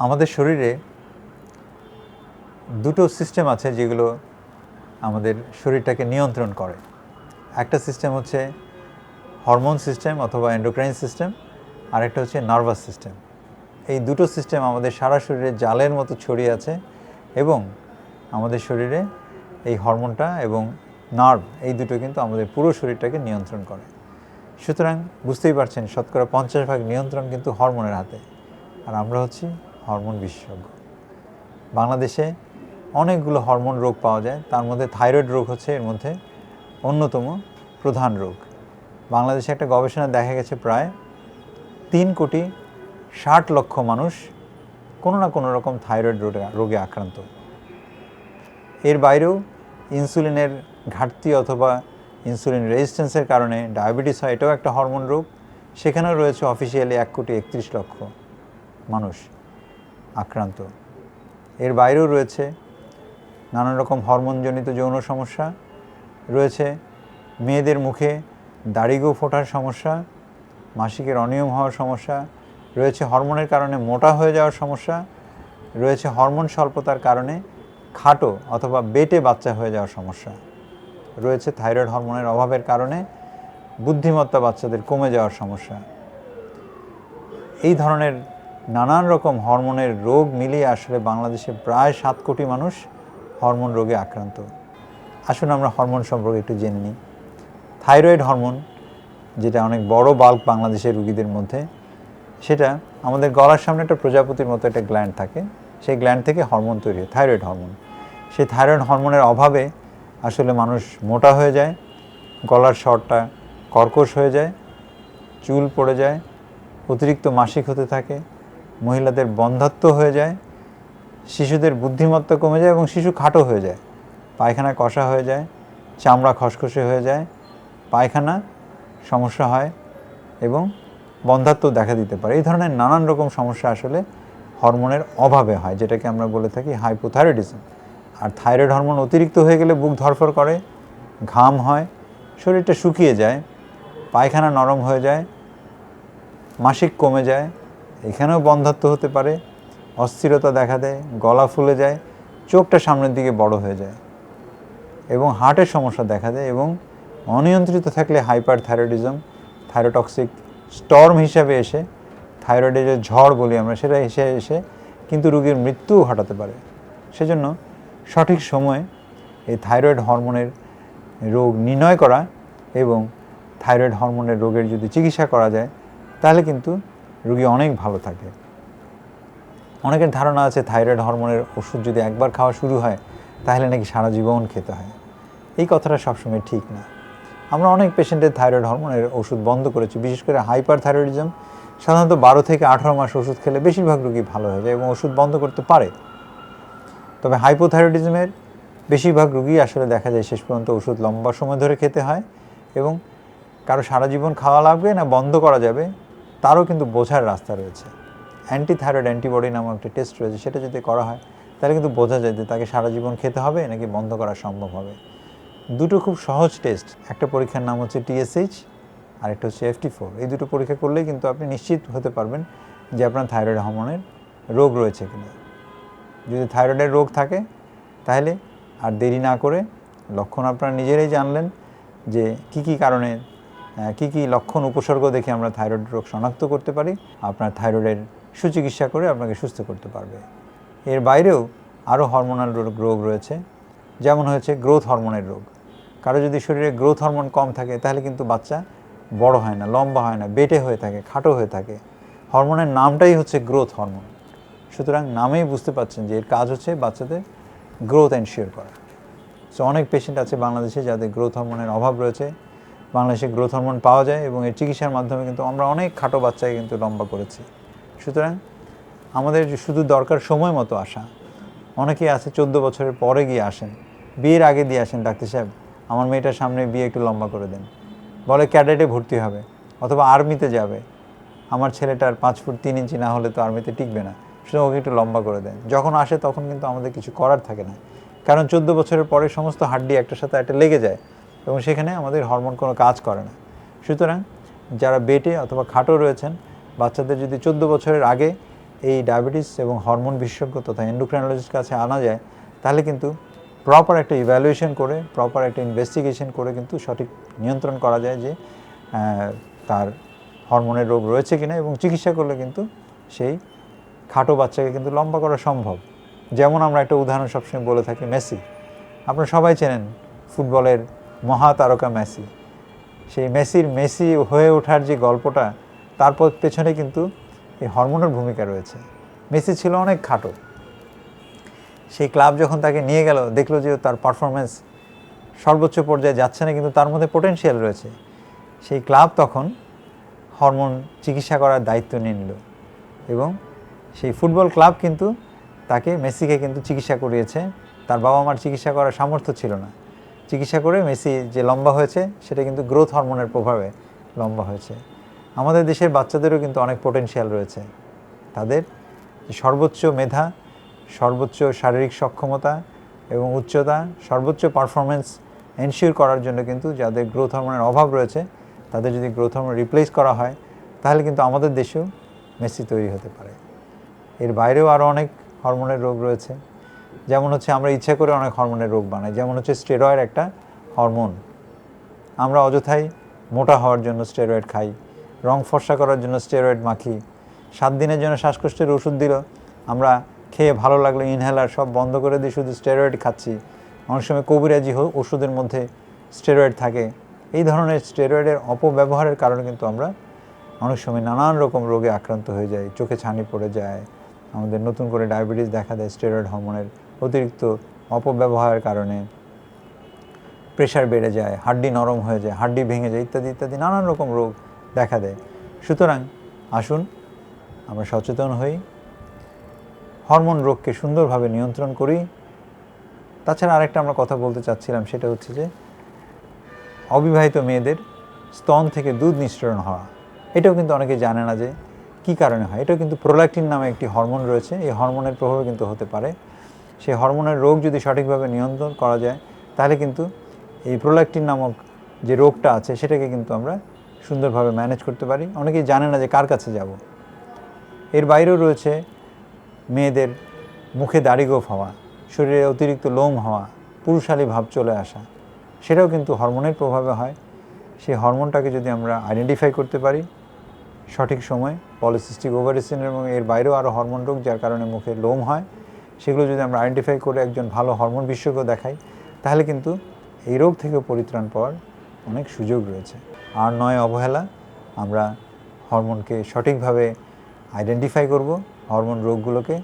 আমাদের শরীরে দুটো সিস্টেম আছে যেগুলো আমাদের শরীরটাকে নিয়ন্ত্রণ করে। একটা সিস্টেম হচ্ছে হরমোন সিস্টেম অথবা এন্ডোক্রাইন সিস্টেম, আর একটা হচ্ছে নার্ভাস সিস্টেম। এই দুটো সিস্টেম আমাদের সারা শরীরে জালের মতো ছড়িয়ে আছে এবং আমাদের শরীরে এই হরমোনটা এবং নার্ভ এই দুটো কিন্তু আমাদের পুরো শরীরটাকে নিয়ন্ত্রণ করে। সুতরাং বুঝতেই পারছেন, শতকরা 50% নিয়ন্ত্রণ কিন্তু হরমোনের হাতে, আর আমরা হচ্ছি হরমোন বিশেষজ্ঞ। বাংলাদেশে অনেকগুলো হরমোন রোগ পাওয়া যায়, তার মধ্যে থাইরয়েড রোগ হচ্ছে এর মধ্যে অন্যতম প্রধান রোগ। বাংলাদেশে একটা গবেষণা দেখা গেছে প্রায় 3,60,00,000 মানুষ কোনো না কোনো রকম থাইরয়েড রোগে আক্রান্ত। এর বাইরেও ইনসুলিনের ঘাটতি অথবা ইনসুলিন রেজিস্ট্যান্সের কারণে ডায়াবেটিস হয়, এটাও একটা হরমোন রোগ। সেখানেও রয়েছে অফিসিয়ালি 1,31,00,000 মানুষ আক্রান্ত। এর বাইরেও রয়েছে নানান রকম হরমোনজনিত যৌন সমস্যা, রয়েছে মেয়েদের মুখে দাড়িগো ফোটার সমস্যা, মাসিকের অনিয়ম হওয়ার সমস্যা, রয়েছে হরমোনের কারণে মোটা হয়ে যাওয়ার সমস্যা, রয়েছে হরমোন স্বল্পতার কারণে খাটো অথবা বেটে বাচ্চা হয়ে যাওয়ার সমস্যা, রয়েছে থাইরয়েড হরমোনের অভাবের কারণে বুদ্ধিমত্তা বাচ্চাদের কমে যাওয়ার সমস্যা। এই ধরনের নানান রকম হরমোনের রোগ মিলিয়ে আসলে বাংলাদেশে প্রায় 7 কোটি মানুষ হরমোন রোগে আক্রান্ত। আসুন আমরা হরমোন সম্পর্কে একটু জেনে নিই। থাইরয়েড হরমোন, যেটা অনেক বড় বাল্ক বাংলাদেশের রোগীদের মধ্যে, সেটা আমাদের গলার সামনে একটা প্রজাপতির মতো একটা গ্ল্যান্ড থাকে, সেই গ্ল্যান্ড থেকে হরমোন তৈরি হয়, থাইরয়েড হরমোন। সেই থাইরয়েড হরমোনের অভাবে আসলে মানুষ মোটা হয়ে যায়, গলার স্বরটা কর্কশ হয়ে যায়, চুল পড়ে যায়, অতিরিক্ত মাসিক হতে থাকে, মহিলাদের বন্ধ্যাত্ব হয়ে যায়, শিশুদের বুদ্ধিমত্তা কমে যায় এবং শিশু খাটো হয়ে যায়, পায়খানা কষা হয়ে যায়, চামড়া খসখসে হয়ে যায়, পায়খানা সমস্যা হয় এবং বন্ধ্যাত্ব দেখা দিতে পারে। এই ধরনের নানান রকম সমস্যা আসলে হরমোনের অভাবে হয়, যেটাকে আমরা বলে থাকি হাইপোথাইরয়েডিজম। আর থাইরয়েড হরমোন অতিরিক্ত হয়ে গেলে বুক ধরফর করে, ঘাম হয়, শরীরটা শুকিয়ে যায়, পায়খানা নরম হয়ে যায়, মাসিক কমে যায়, এখানেও বন্ধ্যাত্ব হতে পারে, অস্থিরতা দেখা দেয়, গলা ফুলে যায়, চোখটা সামনের দিকে বড় হয়ে যায় এবং হার্টের সমস্যা দেখা দেয় এবং অনিয়ন্ত্রিত থাকলে হাইপার থাইরয়েডিজম, থাইরোটক্সিক স্টর্ম হিসাবে এসে, থাইরয়েডের যে ঝড় বলি আমরা, সেটা এসে কিন্তু রোগীর মৃত্যুও ঘটাতে পারে। সেজন্য সঠিক সময়ে এই থাইরয়েড হরমোনের রোগ নির্ণয় করা এবং থাইরয়েড হরমোনের রোগের যদি চিকিৎসা করা যায় তাহলে কিন্তু রোগী অনেক ভালো থাকে। অনেকের ধারণা আছে থাইরয়েড হরমোনের ওষুধ যদি একবার খাওয়া শুরু হয় তাহলে নাকি সারা জীবন খেতে হয়। এই কথাটা সবসময় ঠিক না। আমরা অনেক পেশেন্টের থাইরয়েড হরমোনের ওষুধ বন্ধ করেছি, বিশেষ করে হাইপার থাইরয়েডিজম সাধারণত 12 থেকে 18 মাস ওষুধ খেলে বেশিরভাগ রোগী ভালো হয়ে যায় এবং ওষুধ বন্ধ করতে পারে। তবে হাইপোথাইরয়েডিজমের বেশিরভাগ রোগী আসলে দেখা যায় শেষ পর্যন্ত ওষুধ লম্বা সময় ধরে খেতে হয় এবং কারো সারা জীবন খাওয়া লাগবে না বন্ধ করা যাবে তারও কিন্তু বোঝার রাস্তা রয়েছে। অ্যান্টি থাইরয়েড অ্যান্টিবডি নামক একটা টেস্ট রয়েছে, সেটা যদি করা হয় তাহলে কিন্তু বোঝা যায় যে তাকে সারা জীবন খেতে হবে নাকি বন্ধ করা সম্ভব হবে। দুটো খুব সহজ টেস্ট, একটা পরীক্ষার নাম হচ্ছে TSH আর একটা হচ্ছে FT4। এই দুটো পরীক্ষা করলেই কিন্তু আপনি নিশ্চিত হতে পারবেন যে আপনার থাইরয়েড হরমোনের রোগ রয়েছে কিনা। যদি থাইরয়েডের রোগ থাকে তাহলে আর দেরি না করে, লক্ষণ আপনারা নিজেরাই জানলেন যে কী কারণে কী লক্ষণ উপসর্গ দেখে আমরা থাইরয়েড রোগ শনাক্ত করতে পারি, আপনার থাইরয়েডের সুচিকিৎসা করে আপনাকে সুস্থ করতে পারবে। এর বাইরেও আরও হরমোনাল রোগ রয়েছে, যেমন হচ্ছে গ্রোথ হরমোনের রোগ। কারো যদি শরীরে গ্রোথ হরমোন কম থাকে তাহলে কিন্তু বাচ্চা বড় হয় না, লম্বা হয় না, বেটে হয়ে থাকে, খাটো হয়ে থাকে। হরমোনের নামটাই হচ্ছে গ্রোথ হরমোন। সুতরাং নামেই বুঝতে পারছেন যে এর কাজ হচ্ছে বাচ্চাদের গ্রোথ এনশিওর করা। সো অনেক পেশেন্ট আছে বাংলাদেশে যাদের গ্রোথ হরমোনের অভাব রয়েছে। বাংলাদেশে গ্রোথ হরমোন পাওয়া যায় এবং এর চিকিৎসার মাধ্যমে কিন্তু আমরা অনেক খাটো বাচ্চাকে কিন্তু লম্বা করেছি। সুতরাং আমাদের শুধু দরকার সময় মতো আসা। অনেকেই আছে 14 বছরের পরে গিয়ে আসেন, বিয়ের আগে দিয়ে আসেন, ডাক্তার সাহেব আমার মেয়েটার সামনে বিয়ে একটু লম্বা করে দেন, বলে ক্যাডেটে ভর্তি হবে অথবা আর্মিতে যাবে, আমার ছেলেটার 5 ফুট 3 ইঞ্চি না হলে তো আর্মিতে টিকবে না, শুধু ওকে একটু লম্বা করে দেন। যখন আসে তখন কিন্তু আমাদের কিছু করার থাকে না, কারণ 14 বছরের পরে সমস্ত হাড্ডি একটার সাথে একটা লেগে যায় এবং সেখানে আমাদের হরমোন কোনো কাজ করে না। সুতরাং যারা বেটে অথবা খাটো রয়েছেন, বাচ্চাদের যদি 14 বছরের আগে এই ডায়াবেটিস এবং হরমোন বিশেষজ্ঞ তথা এন্ডোক্রাইনোলজিস্ট কাছে আনা যায়, তাহলে কিন্তু প্রপার একটা ইভ্যালুয়েশন করে, প্রপার একটা ইনভেস্টিগেশন করে কিন্তু সঠিক নিয়ন্ত্রণ করা যায় যে তার হরমোনের রোগ রয়েছে কিনা, এবং চিকিৎসা করলে কিন্তু সেই খাটো বাচ্চাকে কিন্তু লম্বা করা সম্ভব। যেমন আমরা একটা উদাহরণ সবসময় বলে থাকি, মেসি। আপনারা সবাই চেনেন ফুটবলের মহাতারকা মেসি। সেই মেসি হয়ে ওঠার যে গল্পটা, তারপর পেছনে কিন্তু এই হরমোনের ভূমিকা রয়েছে। মেসি ছিল অনেক খাটো, সেই ক্লাব যখন তাকে নিয়ে গেল, দেখলো যে তার পারফরমেন্স সর্বোচ্চ পর্যায়ে যাচ্ছে না, কিন্তু তার মধ্যে পোটেনশিয়াল রয়েছে। সেই ক্লাব তখন হরমোন চিকিৎসা করার দায়িত্ব নিয়ে নিল, এবং সেই ফুটবল ক্লাব কিন্তু মেসিকে কিন্তু চিকিৎসা করিয়েছে। তার বাবা মার চিকিৎসা করার সামর্থ্য ছিল না, চিকিৎসা করে মেসি যে লম্বা হয়েছে সেটা কিন্তু গ্রোথ হরমোনের প্রভাবে লম্বা হয়েছে। আমাদের দেশের বাচ্চাদেরও কিন্তু অনেক পোটেনশিয়াল রয়েছে। তাদের সর্বোচ্চ মেধা, সর্বোচ্চ শারীরিক সক্ষমতা এবং উচ্চতা, সর্বোচ্চ পারফরমেন্স এনশিওর করার জন্য কিন্তু যাদের গ্রোথ হরমোনের অভাব রয়েছে, তাদের যদি গ্রোথ হরমোন রিপ্লেস করা হয়, তাহলে কিন্তু আমাদের দেশেও মেসি তৈরি হতে পারে। এর বাইরেও আরও অনেক হরমোনের রোগ রয়েছে। যেমন হচ্ছে আমরা ইচ্ছা করে অনেক হরমোনের রোগ বানাই। যেমন হচ্ছে স্টেরয়েড একটা হরমোন। আমরা অযথাই মোটা হওয়ার জন্য স্টেরয়েড খাই, রং ফর্সা করার জন্য স্টেরয়েড মাখি, 7 দিনের জন্য শ্বাসকষ্টের ওষুধ দিল, আমরা খেয়ে ভালো লাগলো ইনহেলার সব বন্ধ করে দিয়ে শুধু স্টেরয়েড খাচ্ছি। অনেক সময় কবিরাজি ওষুধের মধ্যে স্টেরয়েড থাকে। এই ধরনের স্টেরয়েডের অপব্যবহারের কারণে কিন্তু আমরা অনেক সময় নানান রকম রোগে আক্রান্ত হয়ে যাই। চোখে ছানি পড়ে যায়, আমাদের নতুন করে ডায়াবেটিস দেখা দেয় স্টেরয়েড হরমোনের অতিরিক্ত অপব্যবহারের কারণে। প্রেশার বেড়ে যায়, হাড্ডি নরম হয়ে যায়, হাড্ডি ভেঙে যায়, ইত্যাদি ইত্যাদি নানান রকম রোগ দেখা দেয়। সুতরাং আসুন আমরা সচেতন হই, হরমোন রোগকে সুন্দরভাবে নিয়ন্ত্রণ করি। তাছাড়া আরেকটা আমরা কথা বলতে চাচ্ছিলাম, সেটা হচ্ছে যে অবিবাহিত মেয়েদের স্তন থেকে দুধ নিঃসরণ হওয়া, এটাও কিন্তু অনেকে জানে না যে কী কারণে হয়। এটাও কিন্তু প্রোল্যাক্টিন নামে একটি হরমোন রয়েছে, এই হরমোনের প্রভাবে কিন্তু হতে পারে। সেই হরমোনের রোগ যদি সঠিকভাবে নিয়ন্ত্রণ করা যায়, তাহলে কিন্তু এই প্রোল্যাক্টিন নামক যে রোগটা আছে সেটাকে কিন্তু আমরা সুন্দরভাবে ম্যানেজ করতে পারি। অনেকেই জানে না যে কার কাছে যাব। এর বাইরেও রয়েছে মেয়েদের মুখে দাড়ি গোঁফ হওয়া, শরীরে অতিরিক্ত লোম হওয়া, পুরুষালী ভাব চলে আসা, সেটাও কিন্তু হরমোনের প্রভাবে হয়। সেই হরমোনটাকে যদি আমরা আইডেন্টিফাই করতে পারি সঠিক সময়, পলিসিস্টিক ওভারি সিনড্রোম এবং এর বাইরেও আরও হরমোন রোগ যার কারণে মুখে লোম হয়, সেগুলো যদি আমরা আইডেন্টিফাই করে একজন ভালো হরমোন বিশেষজ্ঞ দেখাই, তাহলে কিন্তু এই রোগ থেকে পরিত্রাণ পাওয়ার অনেক সুযোগ রয়েছে। আর নয় অবহেলা, আমরা হরমোনকে সঠিকভাবে আইডেন্টিফাই করব, হরমোন রোগগুলোকে,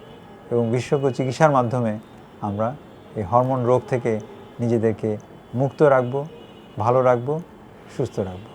এবং বিশেষজ্ঞ চিকিৎসার মাধ্যমে আমরা এই হরমোন রোগ থেকে নিজেদেরকে মুক্ত রাখব, ভালো রাখব, সুস্থ রাখব।